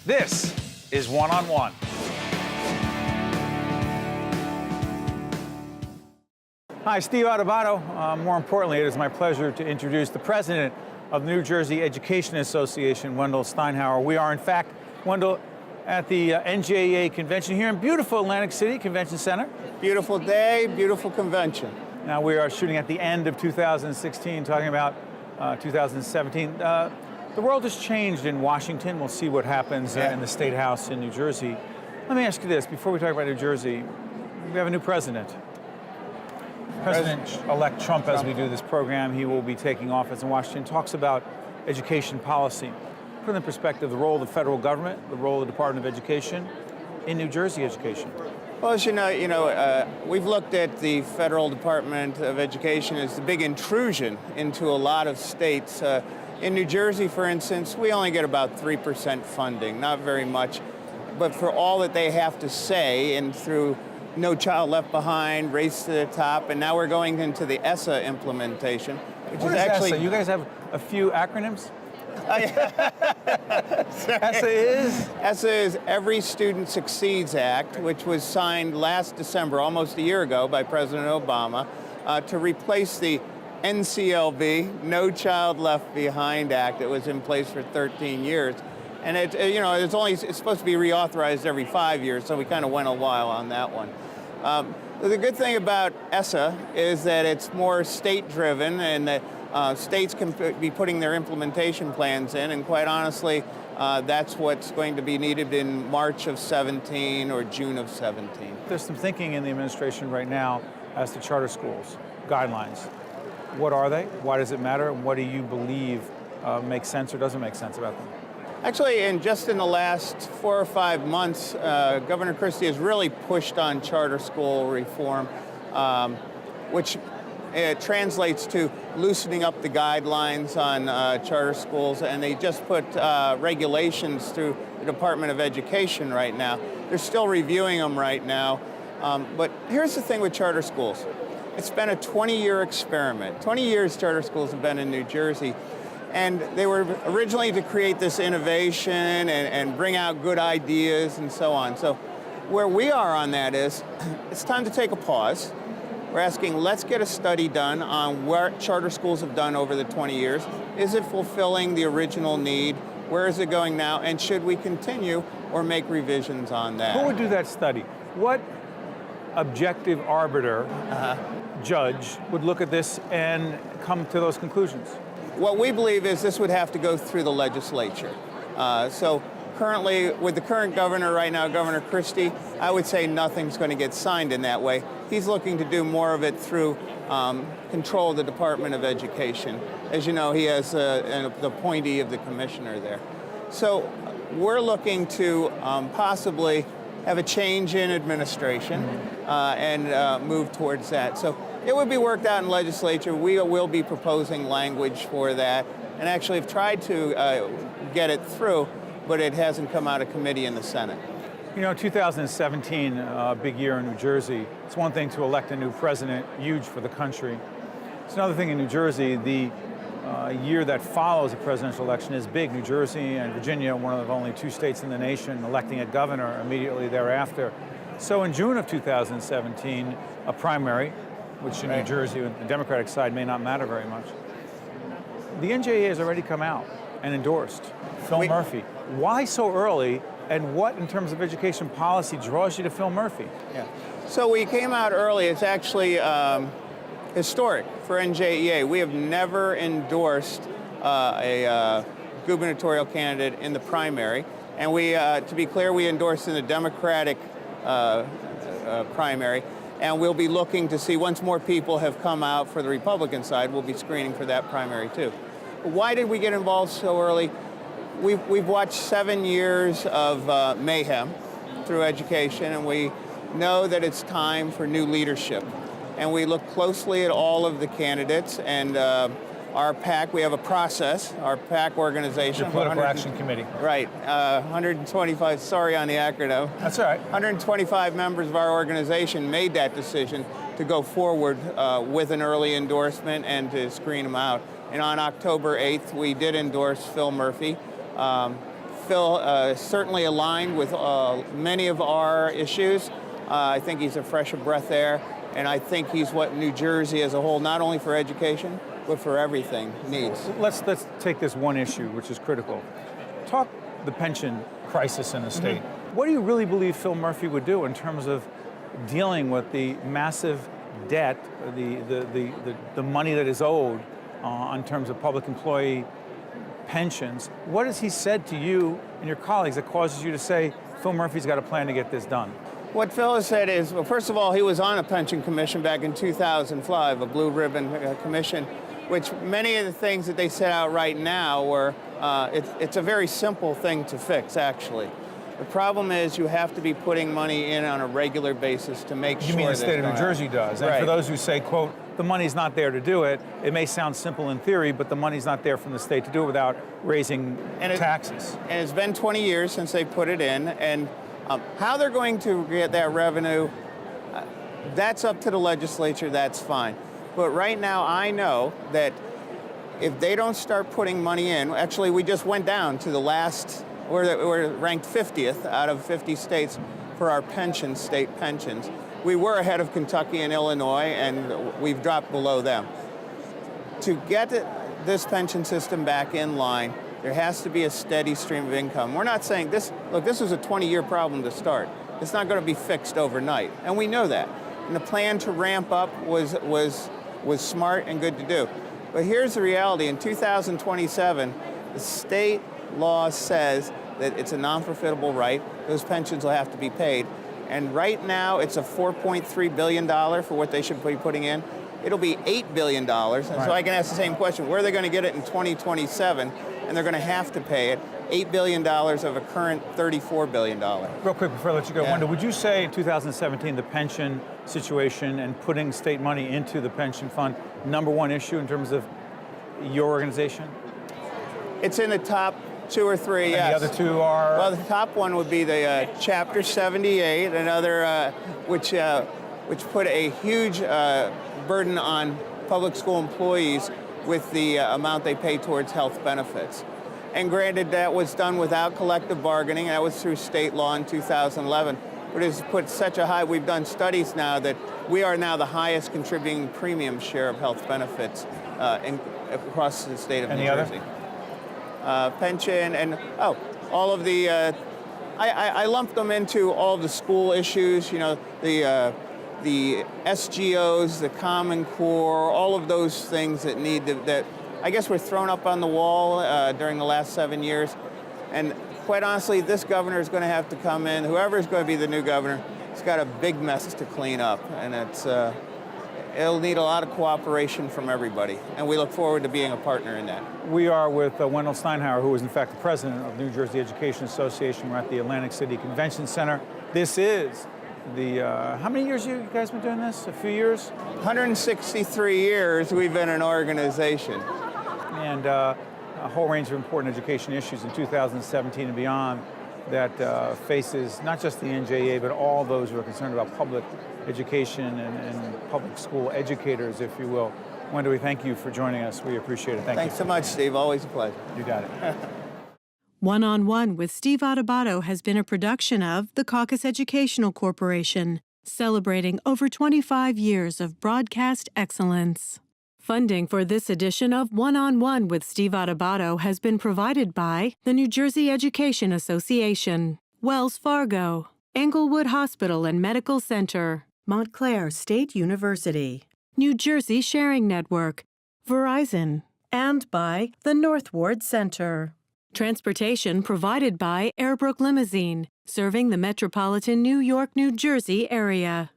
This is One on One. Hi, Steve Adubato. More importantly, it is my pleasure to introduce the president of the New Jersey Education Association, Wendell Steinhauer. We are, in fact, Wendell, at the NJEA Convention here in beautiful Atlantic City Convention Center. Beautiful day, beautiful convention. Now we are shooting at the end of 2016, talking about 2017. The world has changed in Washington. We'll see what happens in the State House in New Jersey. Let me ask you this, before we talk about New Jersey, we have a new president. President-elect Trump, as we do this program, he will be taking office in Washington, talks about education policy. Put in perspective the role of the federal government, the role of the Department of Education in New Jersey education. Well, as you know, we've looked at the federal Department of Education as the big intrusion into a lot of states. In New Jersey, for instance, we only get about 3% funding, not very much. But for all that they have to say, and through No Child Left Behind, Race to the Top, and now we're going into the Essa Implementation, which What is is actually... Essa? You guys have a few acronyms? Essa is Every Student Succeeds Act, which was signed last December, almost a year ago, by President Obama, to replace the NCLB, No Child Left Behind Act that was in place for 13 years. And it's supposed to be reauthorized every 5 years, so we kind of went a while on that one. The good thing about Essa is that it's more state-driven, and that states can be putting their implementation plans in, and quite honestly, that's what's going to be needed in March of 17 or June of 17. There's some thinking in the administration right now as to charter schools, guidelines. What are they? Why does it matter? And what do you believe makes sense or doesn't make sense about them? Actually, just in the last 4 or 5 months, Governor Christie has really pushed on charter school reform, which translates to loosening up the guidelines on charter schools, and they just put regulations through the Department of Education right now. They're still reviewing them right now, but here's the thing with charter schools. It's been a 20-year experiment. 20 years charter schools have been in New Jersey, and they were originally to create this innovation and bring out good ideas and so on. So where we are on that is, it's time to take a pause. We're asking, let's get a study done on what charter schools have done over the 20 years. Is it fulfilling the original need? Where is it going now? And should we continue or make revisions on that? Who would do that study? What objective arbiter, judge, would look at this and come to those conclusions? What we believe is this would have to go through the legislature. So currently, with the current governor right now, Governor Christie, I would say nothing's going to get signed in that way. He's looking to do more of it through control of the Department of Education. As you know, he has the appointee of the commissioner there. So we're looking to possibly have a change in administration and move towards that. So it would be worked out in legislature. We will be proposing language for that, and actually have tried to get it through, but it hasn't come out of committee in the Senate. You know, 2017, a big year in New Jersey. It's one thing to elect a new president, huge for the country. It's another thing in New Jersey, the year that follows a presidential election is big. New Jersey and Virginia, one of only 2 states in the nation, electing a governor immediately thereafter. So in June of 2017, a primary, which in New Jersey, the Democratic side may not matter very much. The NJEA has already come out and endorsed Phil Murphy. Why so early, and what, in terms of education policy, draws you to Phil Murphy? Yeah. So we came out early. It's actually historic for NJEA. We have never endorsed a gubernatorial candidate in the primary. And we, to be clear, we endorsed in the Democratic primary. And we'll be looking to see, once more people have come out for the Republican side, we'll be screening for that primary too. Why did we get involved so early? We've watched 7 years of mayhem through education, and we know that it's time for new leadership. And we look closely at all of the candidates, and our PAC, we have a process, our PAC organization. Your Political Action Committee. Right, 125, sorry on the acronym. That's all right. 125 members of our organization made that decision to go forward with an early endorsement and to screen them out. And on October 8th, we did endorse Phil Murphy Phil is certainly aligned with many of our issues. I think he's a fresh of breath there, and I think he's what New Jersey as a whole, not only for education, but for everything, needs. Let's take this one issue, which is critical. Talk the pension crisis in the state. What do you really believe Phil Murphy would do in terms of dealing with the massive debt, the money that is owed in terms of public employee pensions? What has he said to you and your colleagues that causes you to say, Phil Murphy's got a plan to get this done? What Phil has said is, well, first of all, he was on a pension commission back in 2005, a blue ribbon commission, which many of the things that they set out right now were, it's a very simple thing to fix, actually. The problem is you have to be putting money in on a regular basis to make sure You mean the state of New Jersey does. And right. for those who say, quote, the money's not there to do it, it may sound simple in theory, but the money's not there from the state to do it without raising taxes. And it's been 20 years since they put it in, and how they're going to get that revenue, that's up to the legislature, that's fine. But right now I know that if they don't start putting money in, actually we just went down to the last, we're ranked 50th out of 50 states for our pensions, state pensions. We were ahead of Kentucky and Illinois, and we've dropped below them. To get this pension system back in line, there has to be a steady stream of income. We're not saying this, look, this was a 20-year problem to start. It's not going to be fixed overnight, and we know that. And the plan to ramp up was smart and good to do. But here's the reality. In 2027, the state law says that it's a non-forfeitable right. Those pensions will have to be paid. And right now, it's a $4.3 billion for what they should be putting in. It'll be $8 billion. And so I can ask the same question. Where are they going to get it in 2027? And they're going to have to pay it. $8 billion of a current $34 billion. Real quick before I let you go, Wendell, would you say in 2017 the pension situation and putting state money into the pension fund, #1 issue in terms of your organization? It's in the top 2 or 3, yes. And the other two are? Well, the top one would be the Chapter 78, another which put a huge burden on public school employees with the amount they pay towards health benefits. And granted, that was done without collective bargaining. That was through state law in 2011. But it's put such a high, we've done studies now that we are now the highest contributing premium share of health benefits across the state of New Jersey. Pension and, all of the, I lumped them into all the school issues, you know, the SGOs, the Common Core, all of those things that need to, that I guess were thrown up on the wall during the last 7 years. And quite honestly, this governor is going to have to come in, whoever is going to be the new governor, he's got a big mess to clean up. And it'll need a lot of cooperation from everybody. And we look forward to being a partner in that. We are with Wendell Steinhauer, who is in fact the president of New Jersey Education Association. We're at the Atlantic City Convention Center. This is the, how many years you guys been doing this? A few years? 163 years we've been an organization. And a whole range of important education issues in 2017 and beyond that faces not just the NJEA, but all those who are concerned about public education and public school educators, if you will. Wendell, we thank you for joining us. We appreciate it. Thanks so much, Steve. Always a pleasure. You got it. One-on-One with Steve Adubato has been a production of the Caucus Educational Corporation, celebrating over 25 years of broadcast excellence. Funding for this edition of One-on-One with Steve Adubato has been provided by the New Jersey Education Association, Wells Fargo, Englewood Hospital and Medical Center, Montclair State University, New Jersey Sharing Network, Verizon, and by the North Ward Center. Transportation provided by Airbrook Limousine, serving the metropolitan New York, New Jersey area.